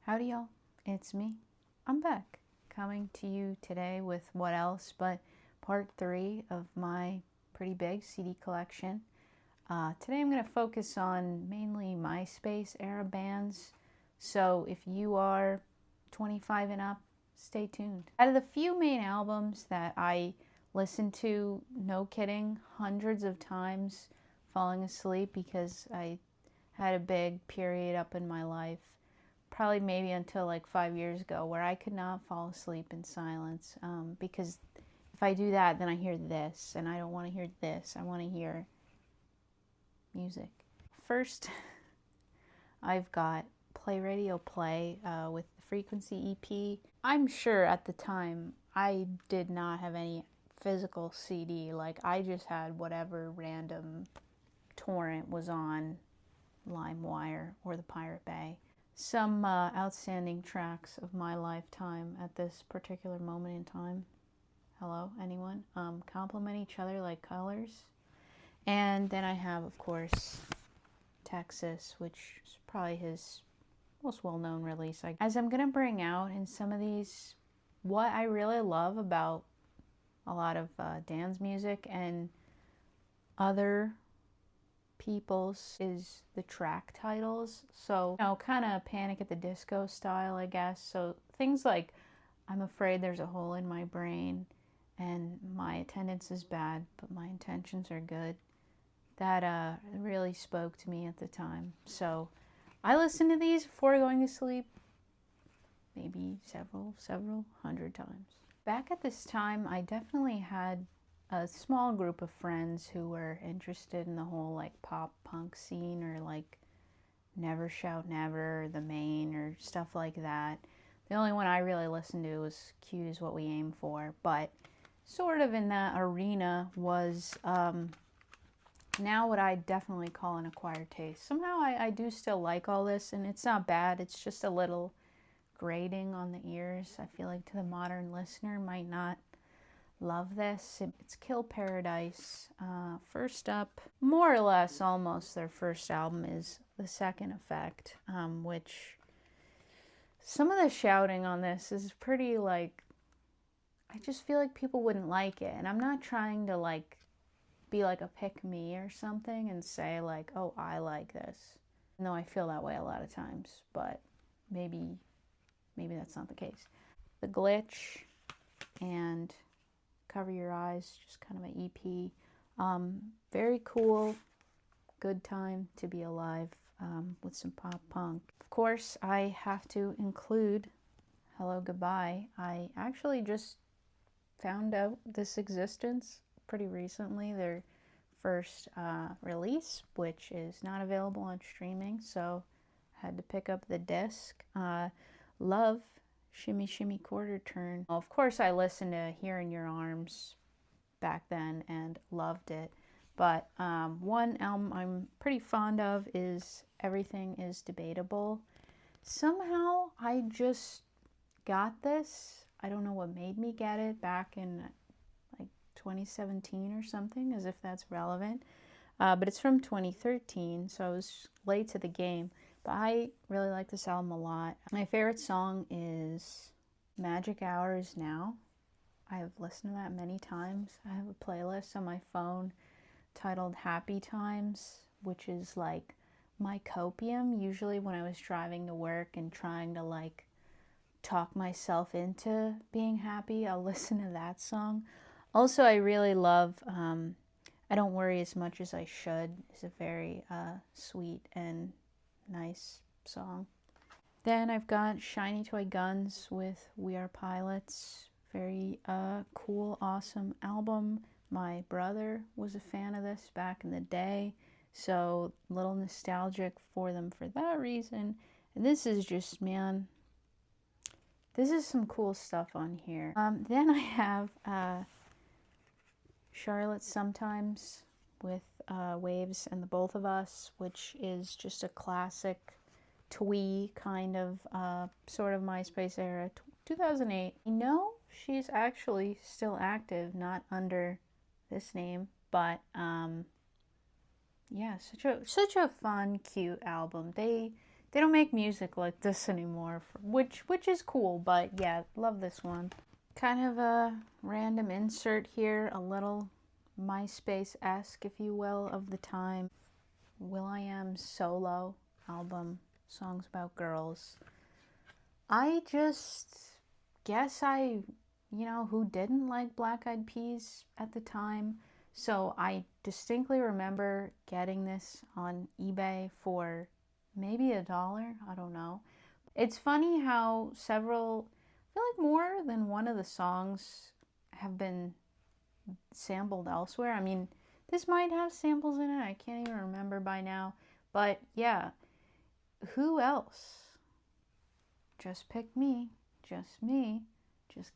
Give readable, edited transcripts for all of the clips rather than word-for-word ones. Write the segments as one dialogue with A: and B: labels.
A: Howdy y'all, it's me. I'm back, coming to you today with what else but part 3 of my pretty big CD collection. Today I'm going to focus on mainly MySpace era bands, so if you are 25 and up, stay tuned. Out of the few main albums that I listened to, no kidding, hundreds of times falling asleep because I had a big period up in my life, probably maybe until like 5 years ago, where I could not fall asleep in silence because if I do that, then I hear this, and I don't want to hear this. I want to hear music. First, I've got PlayRadioPlay with the Frequency EP. I'm sure at the time I did not have any physical CD. Like, I just had whatever random torrent was on LimeWire or the Pirate Bay. Some outstanding tracks of my lifetime at this particular moment in time. Hello, anyone? Complement each other like colors. And then I have, of course, Texas, which is probably his most well-known release. As I'm going to bring out in some of these, what I really love about a lot of Dan's music and other people's is the track titles. So, kind of Panic at the Disco style, I guess. So things like I'm afraid there's a hole in my brain and my attendance is bad, but my intentions are good. That really spoke to me at the time. So I listened to these before going to sleep maybe several hundred times. Back at this time, I definitely had a small group of friends who were interested in the whole like pop punk scene, or like Never Shout Never, The Main, or stuff like that. The only one I really listened to was Cute Is What We Aim For, but sort of in that arena was now what I definitely call an acquired taste. Somehow I do still like all this, and it's not bad, it's just a little grating on the ears. I feel like to the modern listener might not love this. It's Kill Paradise. First up, more or less almost their first album, is The Second Effect, which some of the shouting on this is pretty like, I just feel like people wouldn't like it. And I'm not trying to like be like a pick me or something and say like, oh, I like this. No, I feel that way a lot of times, but maybe that's not the case. The Glitch and Cover Your Eyes, just kind of an EP. Very cool, good time to be alive with some pop punk. Of course, I have to include HelloGoodbye. I actually just found out this existence pretty recently, their first release, which is not available on streaming, so I had to pick up the disc. Love Shimmy Shimmy Quarter Turn. Of course, I listened to Here in Your Arms back then and loved it. But one album I'm pretty fond of is Everything is Debatable. Somehow I just got this. I don't know what made me get it back in like 2017 or something, as if that's relevant. But it's from 2013, so I was late to the game. But I really like this album a lot. My favorite song is Magic Hours Now. I have listened to that many times. I have a playlist on my phone titled Happy Times, which is like my copium. Usually when I was driving to work and trying to like talk myself into being happy, I'll listen to that song. Also, I really love I Don't Worry As Much As I Should. It's a very sweet and nice song. Then I've got Shiny Toy Guns with We Are Pilots. Very cool, awesome album. My brother was a fan of this back in the day, so a little nostalgic for them for that reason. And this is just, man, this is some cool stuff on here. Then I have Charlotte Sometimes with Waves and the Both of Us, which is just a classic twee kind of sort of MySpace era, 2008. I know she's actually still active, not under this name, but yeah, such a fun, cute album. They They don't make music like this anymore, which is cool, but yeah, love this one. Kind of a random insert here, a little MySpace-esque, if you will, of the time. Will.i.am's solo album, songs about girls. I just guess who didn't like Black Eyed Peas at the time? So I distinctly remember getting this on eBay for maybe $1, I don't know. It's funny how I feel like more than one of the songs have been sampled elsewhere. I mean, this might have samples in it, I can't even remember by now. But yeah, who else? Just pick me, just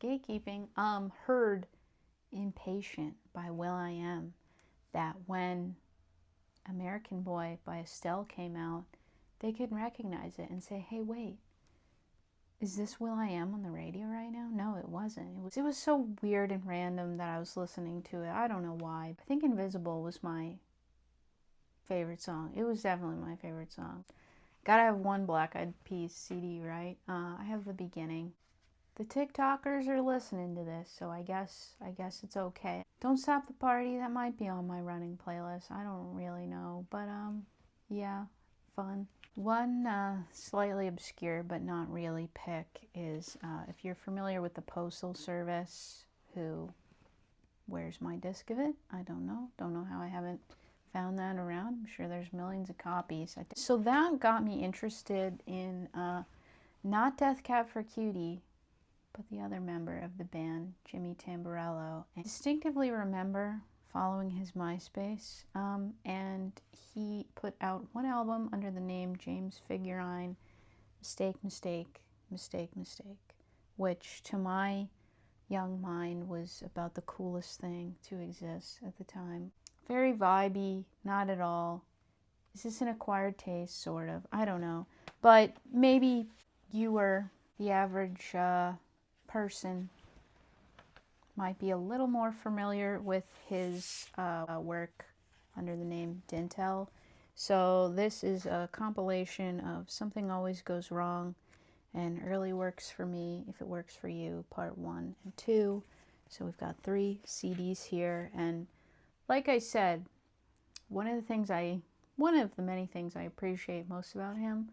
A: gatekeeping. Heard Impatient by Will.i.am, that when American Boy by Estelle came out, they could recognize it and say, hey, wait, is this Will.i.am on the radio right now? No, it wasn't. It was so weird and random that I was listening to it. I don't know why. I think Invisible was my favorite song. It was definitely my favorite song. Gotta have one Black Eyed Peas CD, right? I have the beginning. The TikTokers are listening to this, so I guess it's okay. Don't Stop the Party, that might be on my running playlist. I don't really know, but yeah, fun. One slightly obscure but not really pick is if you're familiar with the Postal Service, where's my disc of it? I don't know how I haven't found that around. I'm sure there's millions of copies. So that got me interested in not Death Cab for Cutie, but the other member of the band, Jimmy Tamborello. I distinctively remember following his MySpace, and he put out one album under the name James Figurine, Mistake, Mistake, Mistake, Mistake, which to my young mind was about the coolest thing to exist at the time. Very vibey, not at all. Is this an acquired taste? Sort of. I don't know. But maybe you were the average person might be a little more familiar with his work under the name Dntel. So this is a compilation of Something Always Goes Wrong and Early Works for Me, If It Works for You, Part 1 and 2. So we've got 3 CDs here, and like I said, one of the many things I appreciate most about him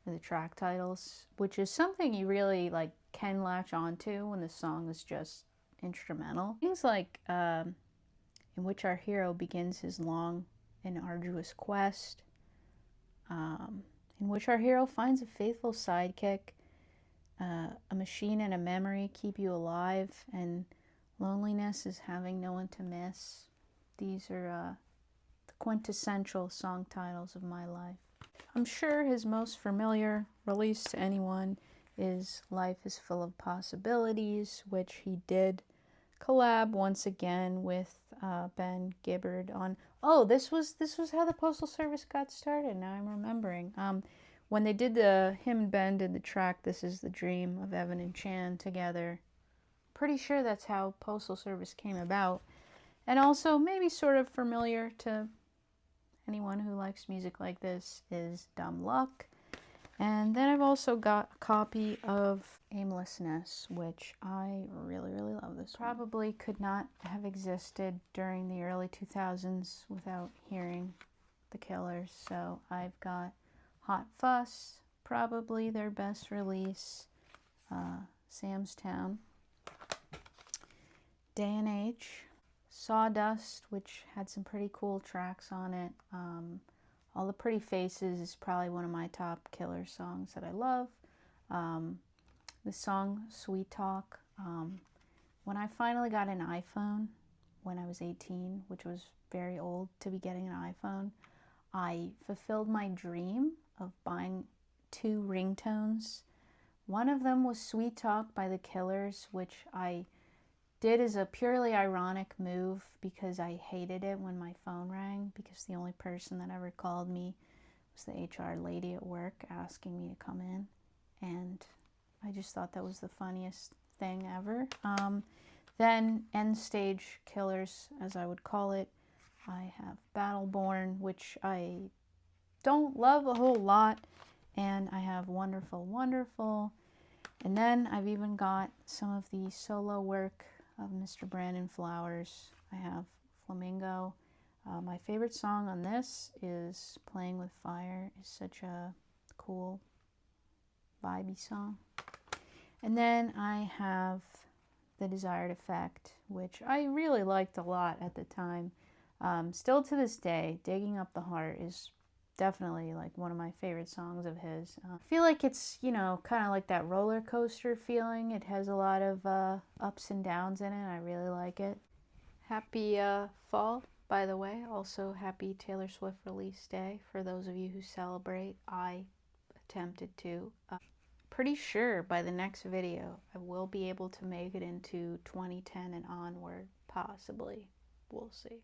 A: are the track titles, which is something you really can latch onto when the song is just instrumental. Things like in which our hero begins his long and arduous quest, in which our hero finds a faithful sidekick, a machine and a memory keep you alive, and loneliness is having no one to miss. These are the quintessential song titles of my life. I'm sure his most familiar release to anyone is Life is Full of Possibilities, which he did collab once again with Ben Gibbard on. Oh, this was how the Postal Service got started. Now I'm remembering. When they did him and Ben did the track "This Is the Dream" of Evan and Chan together. Pretty sure that's how Postal Service came about. And also, maybe sort of familiar to anyone who likes music like this is Dumb Luck. And then I've also got a copy of Aimlessness, which I really, really love this one. Probably could not have existed during the early 2000s without hearing the Killers. So I've got Hot Fuss, probably their best release, Sam's Town, Day and Age, Sawdust, which had some pretty cool tracks on it. All the Pretty Faces is probably one of my top Killer songs that I love. The song Sweet Talk. When I finally got an iPhone when I was 18, which was very old to be getting an iPhone, I fulfilled my dream of buying 2 ringtones. One of them was Sweet Talk by the Killers, which I did as a purely ironic move because I hated it when my phone rang, because the only person that ever called me was the HR lady at work asking me to come in, and I just thought that was the funniest thing ever. Then End Stage Killers, as I would call it. I have Battleborn, which I don't love a whole lot. And I have Wonderful, Wonderful. And then I've even got some of the solo work of Mr. Brandon Flowers. I have Flamingo. My favorite song on this is Playing with Fire. It's such a cool, vibey song. And then I have The Desired Effect, which I really liked a lot at the time. Still to this day, Digging Up the Heart is definitely like one of my favorite songs of his. I feel like it's, you know, kind of like that roller coaster feeling. It has a lot of ups and downs in it. I really like it. Happy fall, by the way. Also happy Taylor Swift release day for those of you who celebrate. I attempted to. Pretty sure by the next video I will be able to make it into 2010 and onward, possibly. We'll see.